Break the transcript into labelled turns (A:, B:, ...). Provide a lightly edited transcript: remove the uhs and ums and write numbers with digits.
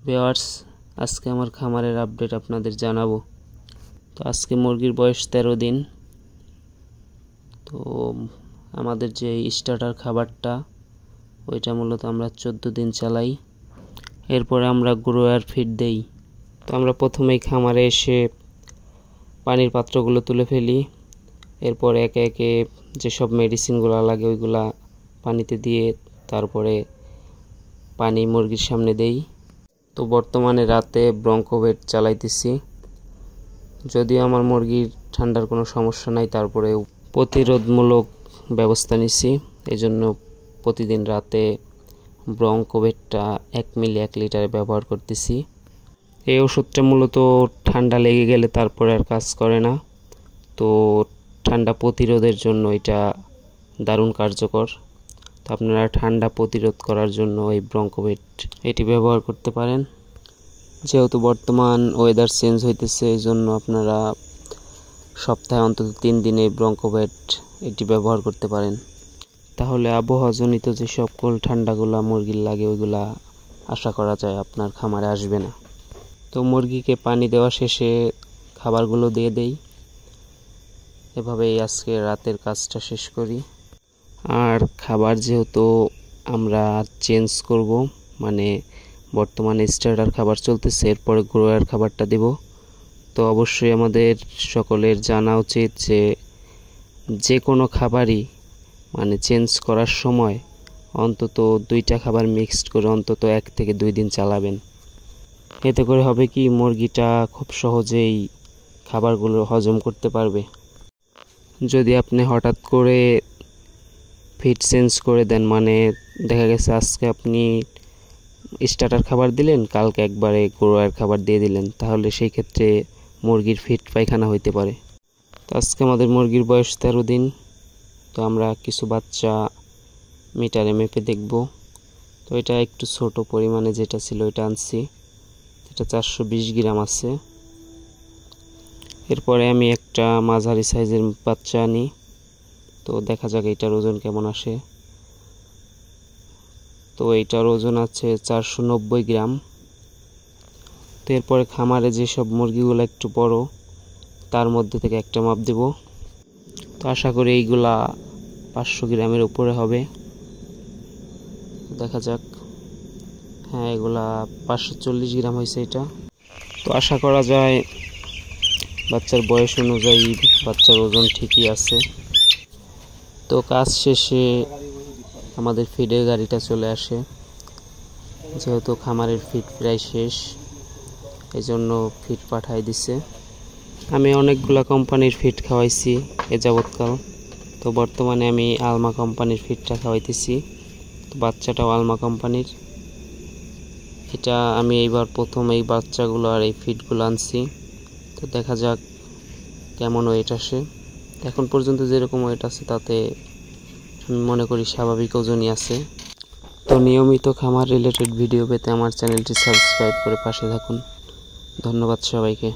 A: Viewers, আজকে আমার খামারের আপডেট আপনাদের জানাবো। তো আজকে মুরগির বয়স 13 দিন। তো আমাদের যে স্টার্টার খাবারটা ওইটা মূলত আমরা 14 দিন চালাই। এরপরে আমরা গ্রোয়ার ফিড দেই। তো আমরা প্রথমেই খামারে এসে পানির পাত্রগুলো তুলে ফেলি। এরপর একে একে যেসব মেডিসিনগুলো লাগে ওইগুলা পানিতে দিয়ে তারপরে পানি মুরগির সামনে দেই। তো বর্তমানে রাতে ব্রঙ্কোভেট চালাইতেছি। যদিও আমার মুরগির ঠান্ডার কোনো সমস্যা নাই, তারপরে প্রতিরোধমূলক ব্যবস্থা নিছি। এই জন্য প্রতিদিন রাতে ব্রঙ্কোভেটটা 1 মিলি 1 লিটারে ব্যবহার করতেছি। এই ওষুধটা মূলত ঠান্ডা লেগে গেলে তারপরে আর কাজ করে না। তো ঠান্ডা প্রতিরোধের জন্য এটা দারুণ কার্যকর। তো আপনারা ঠান্ডা প্রতিরোধ করার জন্য এই ব্রঙ্কোভেট এটি ব্যবহার করতে পারেন। যেহেতু বর্তমান ওয়েদার চেঞ্জ হইতেছে, এই জন্য আপনারা সপ্তাহে অন্তত 3 দিনে ব্রঙ্কোভেট এটি ব্যবহার করতে পারেন। তাহলে আবহাওয়াজনিত যে সকল ঠান্ডাগুলা মুরগির লাগে ওইগুলা আশা করা যায় আপনার খামারে আসবে না। তো মুরগিকে পানি দেওয়া শেষে খাবারগুলো দিয়ে দেই। এভাবেই আজকে রাতের কাজটা শেষ করি। আর খাবার যেহেতু আমরা চেঞ্জ করব, মানে বর্তমানে স্টার্টার খাবার চলতেছে, এরপরে গ্রোয়ার খাবারটা দেব। তো অবশ্যই আমাদের সকলের জানা উচিত যে কোনো খাবারই মানে চেঞ্জ করার সময় অন্তত 2টা খাবার মিক্সড করে অন্তত 1 থেকে 2 দিন চালাবেন। এতে করে হবে কি, মুরগিটা খুব সহজেই খাবারগুলো হজম করতে পারবে। যদি আপনি হঠাৎ করে ফিড চেঞ্জ করে দেন, মানে দেখা গেছে আজকে আপনি স্টার্টার খাবার দিলেন, কালকে একবারে গ্রোয়ার খাবার দিয়ে দিলেন, তাহলে সেই ক্ষেত্রে মুরগির ফিড পায়খানা হইতে পারে। তো আজকে আমাদের মুরগির বয়স 13 দিন। তো আমরা কিছু বাচ্চা মিটারে মেপে দেখব। তো এটা একটু ছোট পরিমাণে যেটা ছিল এটা আনছি, এটা 420 গ্রাম আছে। এরপরে আমি একটা মাঝারি সাইজের বাচ্চা আনি। তো দেখা যাক এটার ওজন কেমন আসে। তো এইটার ওজন আছে 490 গ্রাম। তো এরপরে খামারে যেসব মুরগিগুলো একটু বড় তার মধ্যে থেকে একটা মাপ দেব। তো আশা করি এইগুলা 500 গ্রামের উপরে হবে। দেখা যাক। হ্যাঁ, এগুলা 540 গ্রাম হয়েছে এটা। তো আশা করা যায় বাচ্চার বয়স অনুযায়ী বাচ্চার ওজন ঠিকই আছে। তো কাজ শেষে আমাদের ফিডের গাড়িটা চলে আসে। যেহেতু খামারের ফিড প্রায় শেষ, এই জন্য ফিড পাঠাই দিছে। আমি অনেকগুলা কোম্পানির ফিড খাওয়াইছি এ যাবৎকাল। তো বর্তমানে আমি আলমা কোম্পানির ফিডটা খাওয়াইতেছি। তো বাচ্চাটাও আলমা কোম্পানির। এটা আমি এইবার প্রথম এই বাচ্চাগুলো আর এই ফিডগুলো আনছি। তো দেখা যাক কেমন ওয়েট আসে। এখন পর্যন্ত যেরকম ওয়েট আছে তাতে আমি মনে করি স্বাভাবিক ওজনই আছে। তো নিয়মিত খামার রিলেটেড ভিডিও পেতে আমার চ্যানেলটি সাবস্ক্রাইব করে পাশে থাকুন। ধন্যবাদ সবাইকে।